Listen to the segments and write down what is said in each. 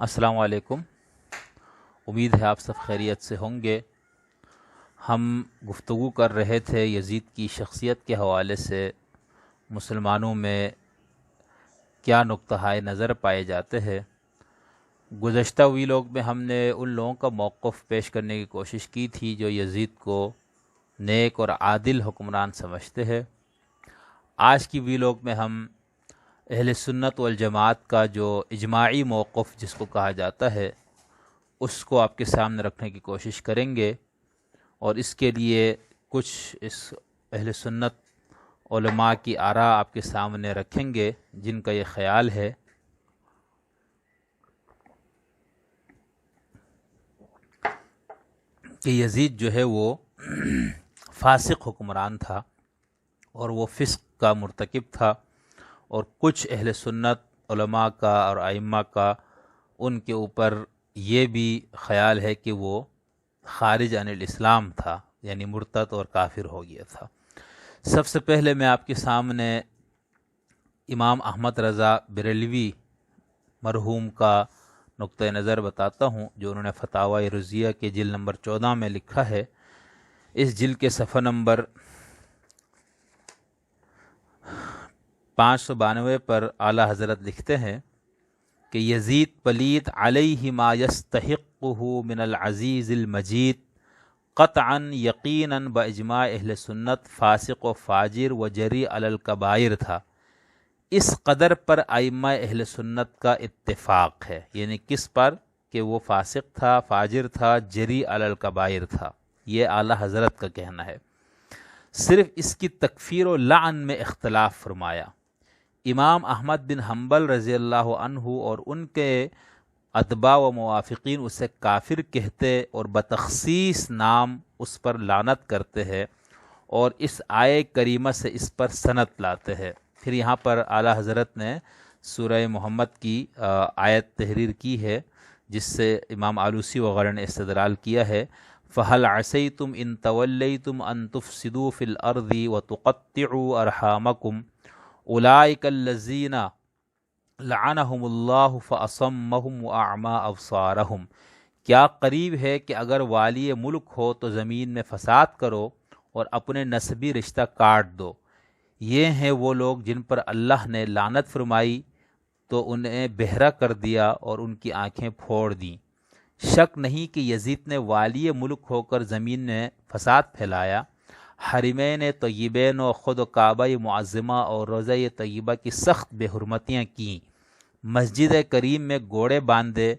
السلام علیکم۔ امید ہے آپ سب خیریت سے ہوں گے۔ ہم گفتگو کر رہے تھے یزید کی شخصیت کے حوالے سے مسلمانوں میں کیا نقطۂ نظر پائے جاتے ہیں۔ گزشتہ ویلاگ میں ہم نے ان لوگوں کا موقف پیش کرنے کی کوشش کی تھی جو یزید کو نیک اور عادل حکمران سمجھتے ہیں۔ آج کی ویلاگ میں ہم اہل سنت والجماعت کا جو اجماعی موقف جس کو کہا جاتا ہے اس کو آپ کے سامنے رکھنے کی کوشش کریں گے، اور اس کے لیے کچھ اس اہل سنت علماء کی آراء آپ کے سامنے رکھیں گے جن کا یہ خیال ہے کہ یزید جو ہے وہ فاسق حکمران تھا اور وہ فسق کا مرتکب تھا، اور کچھ اہل سنت علماء کا اور ائمہ کا ان کے اوپر یہ بھی خیال ہے کہ وہ خارج عن الاسلام تھا، یعنی مرتد اور کافر ہو گیا تھا۔ سب سے پہلے میں آپ کے سامنے امام احمد رضا بریلوی مرحوم کا نقطۂ نظر بتاتا ہوں جو انہوں نے فتاوی رضیہ کے جلد نمبر 14 میں لکھا ہے۔ اس جلد کے صفحہ نمبر 592 پر اعلیٰ حضرت لکھتے ہیں کہ یزید پلید علیہ ما یستحقہ من العزیز المجید قطعا یقینا باجماع اہل سنت فاسق و فاجر و جری علی الکبائر تھا۔ اس قدر پر ائمہ اہل سنت کا اتفاق ہے، یعنی کس پر؟ کہ وہ فاسق تھا، فاجر تھا، جری علی الکبائر تھا۔ یہ اعلیٰ حضرت کا کہنا ہے۔ صرف اس کی تکفیر و لعن میں اختلاف فرمایا۔ امام احمد بن حنبل رضی اللہ عنہ اور ان کے اتباع و موافقین اسے کافر کہتے اور بتخصیص نام اس پر لعنت کرتے ہیں، اور اس آیے کریمہ سے اس پر سند لاتے ہیں۔ پھر یہاں پر اعلیٰ حضرت نے سورہ محمد کی آیت تحریر کی ہے جس سے امام آلوسی وغیرہ نے استدلال کیا ہے۔ فَهَلْ عَسَيْتُمْ إِن تَوَلَّيْتُمْ أَن تُفْسِدُوا فِي الْأَرْضِ وَتُقَطِّعُوا أَرْحَامَكُمْ أُولَٰئِكَ الَّذِينَ لعنهم اللہ فَأَصَمَّهُمْ وَأَعْمَىٰ أَبْصَارَهُمْ۔ کیا قریب ہے کہ اگر والی ملک ہو تو زمین میں فساد کرو اور اپنے نسبی رشتہ کاٹ دو۔ یہ ہیں وہ لوگ جن پر اللہ نے لعنت فرمائی تو انہیں بہرا کر دیا اور ان کی آنکھیں پھوڑ دیں۔ شک نہیں کہ یزید نے والی ملک ہو کر زمین میں فساد پھیلایا، حرمین طیبین و خود کعبہ معظمہ اور روضہ طیبہ کی سخت بے حرمتیاں کیں، مسجد کریم میں گھوڑے باندھے،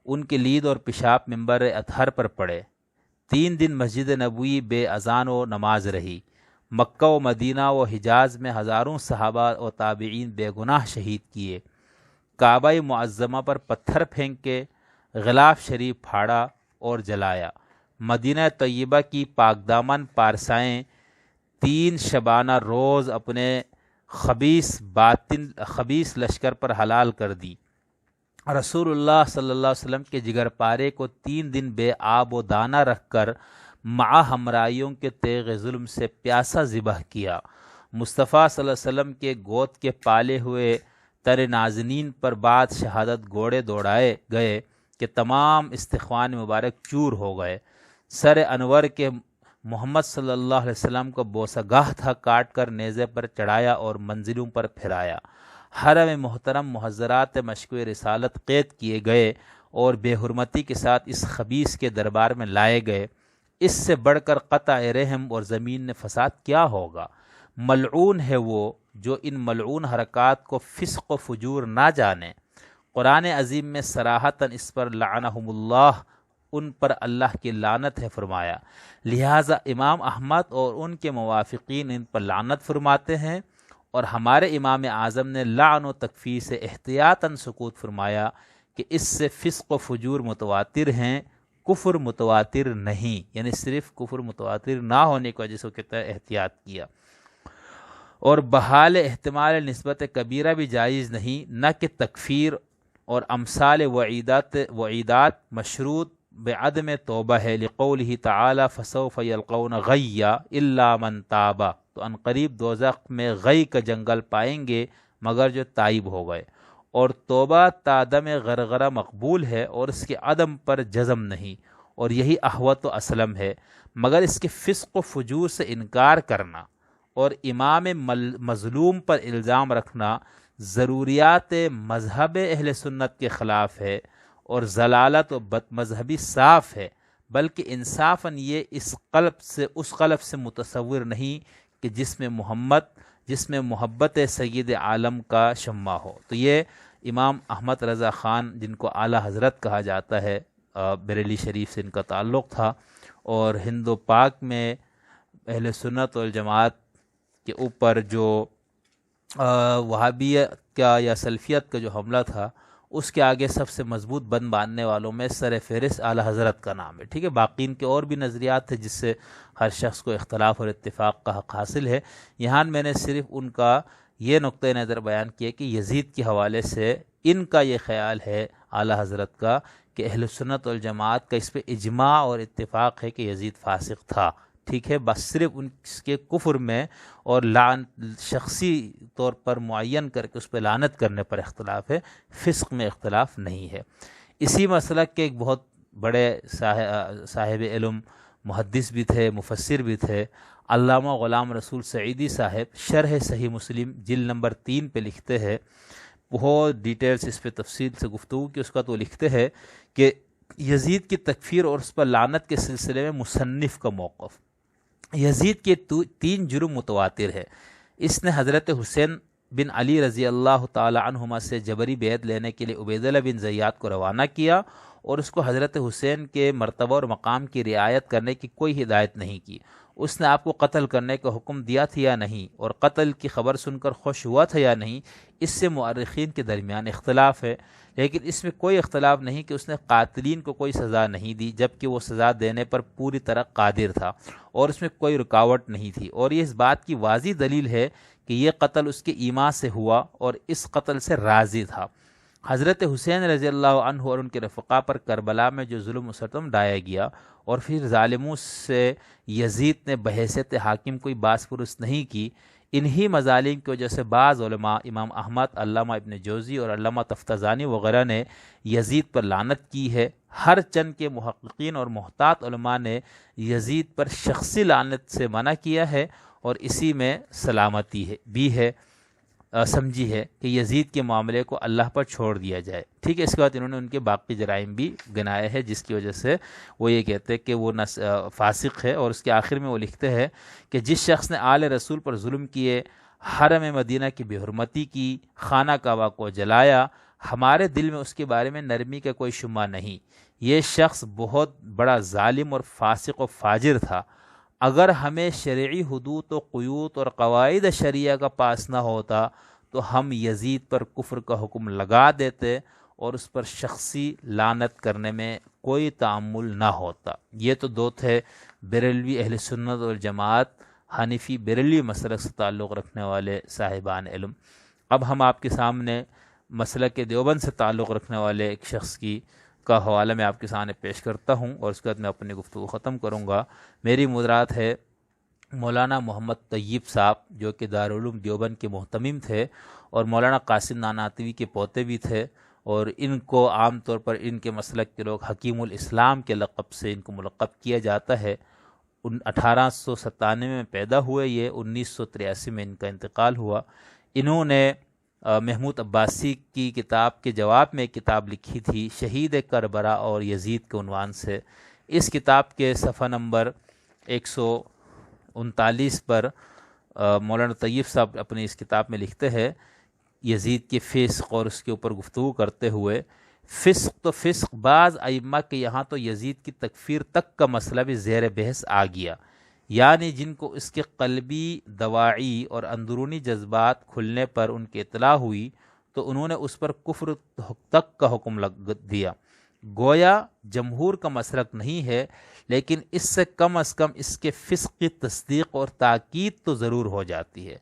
ان کے لید اور پیشاب منبر اطہر پر پڑے۔ 3 دن مسجد نبوی بے اذان و نماز رہی۔ مکہ و مدینہ و حجاز میں ہزاروں صحابہ و تابعین بے گناہ شہید کیے۔ کعبہ معظمہ پر پتھر پھینکے، غلاف شریف پھاڑا اور جلایا۔ مدینہ طیبہ کی پاک دامن پارسائیں 3 شبانہ روز اپنے خبیث لشکر پر حلال کر دی۔ رسول اللہ صلی اللہ علیہ وسلم کے جگر پارے کو 3 دن بے آب و دانہ رکھ کر مع ہمراہیوں کے تیغ ظلم سے پیاسا ذبح کیا۔ مصطفیٰ صلی اللہ علیہ وسلم کے گود کے پالے ہوئے تر نازنین پر بعد شہادت گھوڑے دوڑائے گئے کہ تمام استخوان مبارک چور ہو گئے۔ سر انور کے محمد صلی اللہ علیہ وسلم کو بوسہ گاہ تھا کاٹ کر نیزے پر چڑھایا اور منزلوں پر پھرایا۔ حرم محترم محضرات مشکو رسالت قید کیے گئے اور بے حرمتی کے ساتھ اس خبیث کے دربار میں لائے گئے۔ اس سے بڑھ کر قطع رحم اور زمین میں فساد کیا ہوگا؟ ملعون ہے وہ جو ان ملعون حرکات کو فسق و فجور نہ جانے۔ قرآن عظیم میں صراحتاً اس پر لعنہم اللہ، ان پر اللہ کی لعنت ہے فرمایا۔ لہٰذا امام احمد اور ان کے موافقین ان پر لعنت فرماتے ہیں، اور ہمارے امام اعظم نے لعن و تکفیر سے احتیاطاً سکوت فرمایا کہ اس سے فسق و فجور متواتر ہیں، کفر متواتر نہیں، یعنی صرف کفر متواتر نہ ہونے کی وجہ سے کہتا ہے احتیاط کیا۔ اور بحال احتمال نسبت کبیرہ بھی جائز نہیں، نہ کہ تکفیر اور امثال وعیدات مشروط بعدم توبہ ہے، لقولہ تعالی فسوف یلقون غیا الا من تاب، تو ان قریب دوزخ میں غی کا جنگل پائیں گے مگر جو تائب ہو گئے۔ اور توبہ تادم غرغرہ مقبول ہے اور اس کے عدم پر جزم نہیں، اور یہی احوط و اسلم ہے، مگر اس کے فسق و فجور سے انکار کرنا اور امام مظلوم پر الزام رکھنا ضروریات مذہب اہل سنت کے خلاف ہے، اور ضلالت و بد مذہبی صاف ہے، بلکہ انصافاً یہ اس قلب سے متصور نہیں کہ جس میں محبت سید عالم کا شمع ہو۔ تو یہ امام احمد رضا خان، جن کو اعلیٰ حضرت کہا جاتا ہے، بریلی شریف سے ان کا تعلق تھا، اور ہند و پاک میں اہل سنت والجماعت کے اوپر جو وہابیت کا یا سلفیت کا جو حملہ تھا، اس کے آگے سب سے مضبوط بند باندھنے والوں میں سر فہرست اعلیٰ حضرت کا نام ہے، ٹھیک ہے۔ باقین کے اور بھی نظریات تھے جس سے ہر شخص کو اختلاف اور اتفاق کا حق حاصل ہے، یہاں میں نے صرف ان کا یہ نقطۂ نظر بیان کیا کہ یزید کے حوالے سے ان کا یہ خیال ہے اعلیٰ حضرت کا کہ اہل سنت والجماعت کا اس پہ اجماع اور اتفاق ہے کہ یزید فاسق تھا، ٹھیک ہے۔ بس صرف اس کے کفر میں اور شخصی طور پر معین کر کے اس پہ لعنت کرنے پر اختلاف ہے، فسق میں اختلاف نہیں ہے۔ اسی مسلک کے ایک بہت بڑے صاحب علم، محدث بھی تھے، مفسر بھی تھے، علامہ غلام رسول سعیدی صاحب شرح صحیح مسلم جلد نمبر 3 پہ لکھتے ہیں، بہت ڈیٹیلز اس پہ تفصیل سے گفتگو کی اس کا، تو لکھتے ہیں کہ یزید کی تکفیر اور اس پر لعنت کے سلسلے میں مصنف کا موقف: یزید کے 3 جرم متواتر ہے۔ اس نے حضرت حسین بن علی رضی اللہ تعالی عنہما سے جبری بیعت لینے کے لیے عبیداللہ بن زیاد کو روانہ کیا، اور اس کو حضرت حسین کے مرتبہ اور مقام کی رعایت کرنے کی کوئی ہدایت نہیں کی۔ اس نے آپ کو قتل کرنے کا حکم دیا تھا یا نہیں، اور قتل کی خبر سن کر خوش ہوا تھا یا نہیں، اس سے مورخین کے درمیان اختلاف ہے، لیکن اس میں کوئی اختلاف نہیں کہ اس نے قاتلین کو کوئی سزا نہیں دی، جبکہ وہ سزا دینے پر پوری طرح قادر تھا اور اس میں کوئی رکاوٹ نہیں تھی، اور یہ اس بات کی واضح دلیل ہے کہ یہ قتل اس کے ایمان سے ہوا اور اس قتل سے راضی تھا۔ حضرت حسین رضی اللہ عنہ اور ان کے رفقا پر کربلا میں جو ظلم و ستم ڈھایا گیا، اور پھر ظالموں سے یزید نے بحیثیت حاکم کوئی باس پرس نہیں کی، انہی مظالم کی وجہ سے بعض علماء، امام احمد، علامہ ابن جوزی اور علامہ تفتزانی وغیرہ نے یزید پر لعنت کی ہے۔ ہر چند کے محققین اور محتاط علماء نے یزید پر شخصی لعنت سے منع کیا ہے، اور اسی میں سلامتی بھی ہے، سمجھی ہے کہ یزید کے معاملے کو اللہ پر چھوڑ دیا جائے، ٹھیک ہے۔ اس کے بعد انہوں نے ان کے باقی جرائم بھی گنائے ہیں، جس کی وجہ سے وہ یہ کہتے ہیں کہ وہ فاسق ہے، اور اس کے آخر میں وہ لکھتے ہیں کہ جس شخص نے آل رسول پر ظلم کیے، حرم مدینہ کی بے حرمتی کی، خانہ کعبہ کو جلایا، ہمارے دل میں اس کے بارے میں نرمی کا کوئی شمع نہیں، یہ شخص بہت بڑا ظالم اور فاسق و فاجر تھا۔ اگر ہمیں شرعی حدود و قیود اور قواعد شریعہ کا پاس نہ ہوتا تو ہم یزید پر کفر کا حکم لگا دیتے اور اس پر شخصی لعنت کرنے میں کوئی تعامل نہ ہوتا۔ یہ تو دو تھے بریلوی اہل سنت والجماعت حنفی بریلوی مسلک سے تعلق رکھنے والے صاحبان علم۔ اب ہم آپ کے سامنے مسلک دیوبند سے تعلق رکھنے والے ایک شخص کا حوالہ میں آپ کے سامنے پیش کرتا ہوں، اور اس کے بعد میں اپنی گفتگو ختم کروں گا۔ میری مدرات ہے مولانا محمد طیب صاحب، جو کہ دارالعلوم دیوبند کے محتمم تھے اور مولانا قاسم نانواتوی کے پوتے بھی تھے، اور ان کو عام طور پر ان کے مسلک کے لوگ حکیم الاسلام کے لقب سے ان کو ملقب کیا جاتا ہے۔ 1897 میں پیدا ہوئے، یہ 1983 میں ان کا انتقال ہوا۔ انہوں نے محمود عباسی کی کتاب کے جواب میں ایک کتاب لکھی تھی، شہید کربلا اور یزید کے عنوان سے۔ اس کتاب کے صفحہ نمبر 139 پر مولانا طیب صاحب اپنی اس کتاب میں لکھتے ہیں یزید کے فسق اور اس کے اوپر گفتگو کرتے ہوئے، فسق تو فسق، بعض ائمہ کے یہاں تو یزید کی تکفیر تک کا مسئلہ بھی زیر بحث آ گیا، یعنی جن کو اس کے قلبی دواعی اور اندرونی جذبات کھلنے پر ان کی اطلاع ہوئی تو انہوں نے اس پر کفر تک کا حکم لگ دیا۔ گویا جمہور کا مسلک نہیں ہے، لیکن اس سے کم از کم اس کے فسق کی تصدیق اور تاکید تو ضرور ہو جاتی ہے۔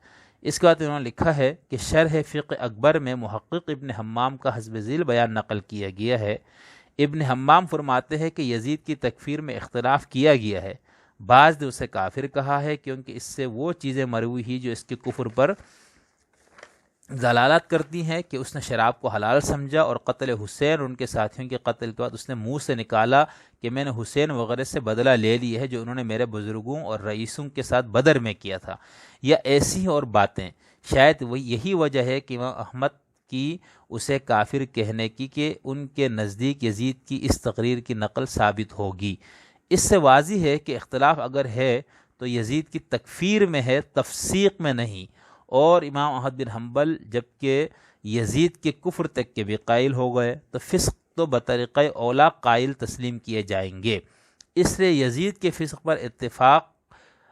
اس کے بعد انہوں نے لکھا ہے کہ شرح فقہ اکبر میں محقق ابن حمام کا حسب ذیل بیان نقل کیا گیا ہے۔ ابن حمام فرماتے ہیں کہ یزید کی تکفیر میں اختلاف کیا گیا ہے، بعض نے اسے کافر کہا ہے کیونکہ اس سے وہ چیزیں مروی ہی جو اس کے کفر پر ضلالت کرتی ہیں کہ اس نے شراب کو حلال سمجھا، اور قتل حسین ان کے ساتھیوں کے قتل کے بعد اس نے منہ سے نکالا کہ میں نے حسین وغیرہ سے بدلہ لے لیا ہے جو انہوں نے میرے بزرگوں اور رئیسوں کے ساتھ بدر میں کیا تھا، یا ایسی اور باتیں۔ شاید یہی وجہ ہے کہ امام احمد کی اسے کافر کہنے کی کہ ان کے نزدیک یزید کی اس تقریر کی نقل ثابت ہوگی۔ اس سے واضح ہے کہ اختلاف اگر ہے تو یزید کی تکفیر میں ہے، تفسیق میں نہیں، اور امام احمد بن حنبل جبکہ یزید کے کفر تک کے بھی قائل ہو گئے تو فسق تو بطریقہ اولا قائل تسلیم کیے جائیں گے۔ اس لیے یزید کے فسق پر اتفاق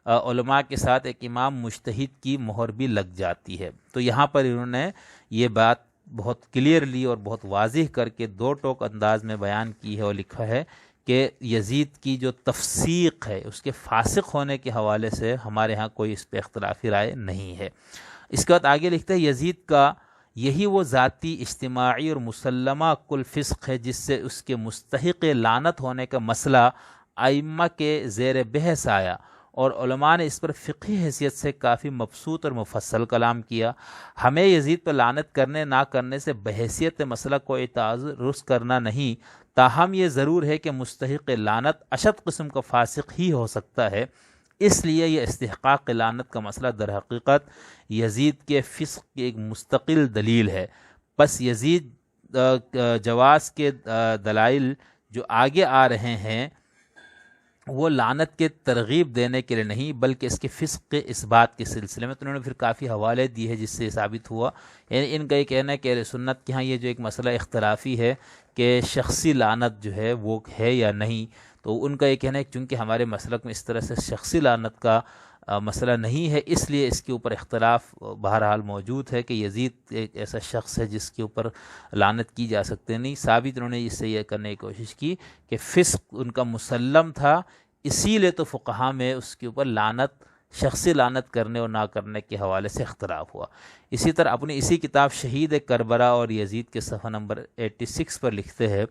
علماء کے ساتھ ایک امام مجتہد کی مہر بھی لگ جاتی ہے۔ تو یہاں پر انہوں نے یہ بات بہت کلیئرلی اور بہت واضح کر کے دو ٹوک انداز میں بیان کی ہے اور لکھا ہے کہ یزید کی جو تفسیق ہے، اس کے فاسق ہونے کے حوالے سے ہمارے ہاں کوئی اس پہ اختلافی رائے نہیں ہے۔ اس کے بعد آگے لکھتے ہیں یزید کا یہی وہ ذاتی، اجتماعی اور مسلمہ کل فسق ہے جس سے اس کے مستحق لعنت ہونے کا مسئلہ ائمہ کے زیر بحث آیا، اور علماء نے اس پر فقہی حیثیت سے کافی مبسوط اور مفصل کلام کیا۔ ہمیں یزید پر لعنت کرنے نہ کرنے سے بحیثیت مسئلہ کوئی تعرض کرنا نہیں، تاہم یہ ضرور ہے کہ مستحق لعنت اشد قسم کا فاسق ہی ہو سکتا ہے، اس لیے یہ استحقاق لعنت کا مسئلہ در حقیقت یزید کے فسق کی ایک مستقل دلیل ہے۔ پس یزید جواز کے دلائل جو آگے آ رہے ہیں وہ لعنت کے ترغیب دینے کے لیے نہیں بلکہ اس کے فسق کے اس بات کے سلسلے میں۔ تو انہوں نے پھر کافی حوالے دیے ہیں جس سے ثابت ہوا، یعنی ان کا یہ کہنا ہے کہ اہل سنت کے ہاں یہ جو ایک مسئلہ اختلافی ہے کہ شخصی لعنت جو ہے وہ ہے یا نہیں، تو ان کا یہ کہنا ہے کہ چونکہ ہمارے مسلک میں اس طرح سے شخصی لعنت کا مسئلہ نہیں ہے، اس لیے اس کے اوپر اختلاف بہرحال موجود ہے کہ یزید ایک ایسا شخص ہے جس کے اوپر لعنت کی جا سکتے نہیں۔ ثابت انہوں نے اس سے یہ کرنے کی کوشش کی کہ فسق ان کا مسلم تھا، اسی لیے تو فقہا میں اس کے اوپر لعنت، شخصی لعنت کرنے اور نہ کرنے کے حوالے سے اختلاف ہوا۔ اسی طرح اپنی اسی کتاب شہید کربلا اور یزید کے صفحہ نمبر 86 پر لکھتے ہیں،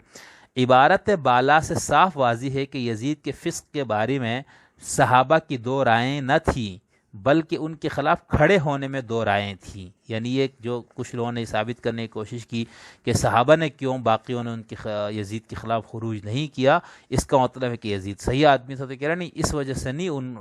عبارت بالا سے صاف واضح ہے کہ یزید کے فسق کے بارے میں صحابہ کی دو رائیں نہ تھیں بلکہ ان کے خلاف کھڑے ہونے میں دو رائیں تھیں۔ یعنی یہ جو کچھ لوگوں نے ثابت کرنے کی کوشش کی کہ صحابہ نے کیوں باقیوں نے ان کے یزید کے خلاف خروج نہیں کیا، اس کا مطلب ہے کہ یزید صحیح آدمی تھا، تو کہہ رہا نہیں، اس وجہ سے نہیں ان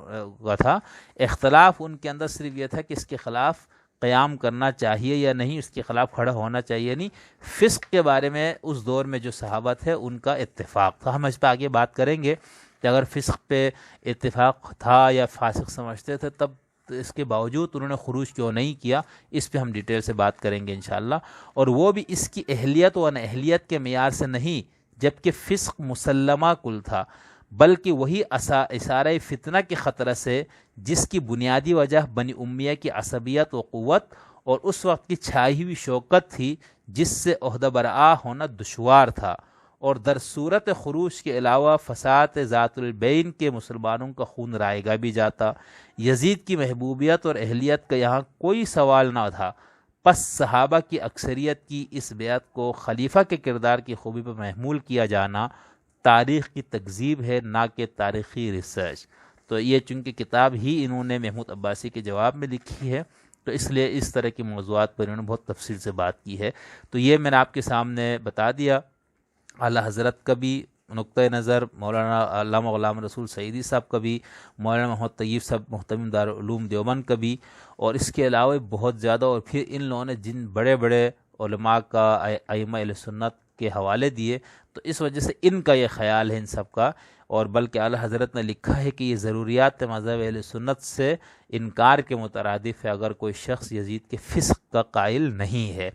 کا تھا اختلاف، ان کے اندر صرف یہ تھا کہ اس کے خلاف قیام کرنا چاہیے یا نہیں، اس کے خلاف کھڑا ہونا چاہیے نہیں۔ فسق کے بارے میں اس دور میں جو صحابہ تھے ان کا اتفاق تھا۔ ہم اس پہ آگے بات کریں گے کہ اگر فسق پہ اتفاق تھا یا فاسق سمجھتے تھے تب اس کے باوجود انہوں نے خروج کیوں نہیں کیا، اس پہ ہم ڈیٹیل سے بات کریں گے انشاءاللہ، اور وہ بھی اس کی اہلیت و نااہلیت کے معیار سے نہیں، جبکہ فسق مسلمہ کل تھا، بلکہ وہی اثارہ فتنہ کے خطرہ سے جس کی بنیادی وجہ بنی امیہ کی عصبیت و قوت اور اس وقت کی چھائی ہوئی شوکت تھی جس سے عہدہ برآ ہونا دشوار تھا، اور در صورت خروج کے علاوہ فساد ذات البین کے مسلمانوں کا خون رائے گا بھی جاتا۔ یزید کی محبوبیت اور اہلیت کا یہاں کوئی سوال نہ تھا، پس صحابہ کی اکثریت کی اس بیعت کو خلیفہ کے کردار کی خوبی پر محمول کیا جانا تاریخ کی تکذیب ہے، نہ کہ تاریخی ریسرچ۔ تو یہ چونکہ کتاب ہی انہوں نے محمود عباسی کے جواب میں لکھی ہے تو اس لیے اس طرح کے موضوعات پر انہوں نے بہت تفصیل سے بات کی ہے، تو یہ میں نے آپ کے سامنے بتا دیا۔ اعلیٰ حضرت کا بھی نقطۂ نظر، مولانا علامہ غلام رسول سعیدی صاحب کا بھی، مولانا محمد طیب صاحب محتمم دارالعلوم دیوبند کا بھی، اور اس کے علاوہ بہت زیادہ، اور پھر ان لوگوں نے جن بڑے بڑے علماء کا ائمہ اہل سنت کے حوالے دیے، تو اس وجہ سے ان کا یہ خیال ہے ان سب کا، اور بلکہ اعلیٰ حضرت نے لکھا ہے کہ یہ ضروریات مذہب اہل سنت سے انکار کے مترادف ہے اگر کوئی شخص یزید کے فسق کا قائل نہیں ہے۔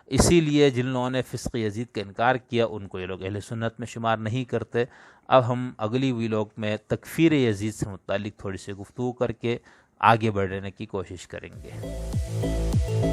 اسی لیے جن لوگوں نے فسق یزید کا انکار کیا ان کو یہ لوگ اہل سنت میں شمار نہیں کرتے۔ اب ہم اگلی ویلاگ میں تکفیر یزید سے متعلق تھوڑی سی گفتگو کر کے آگے بڑھنے کی کوشش کریں گے۔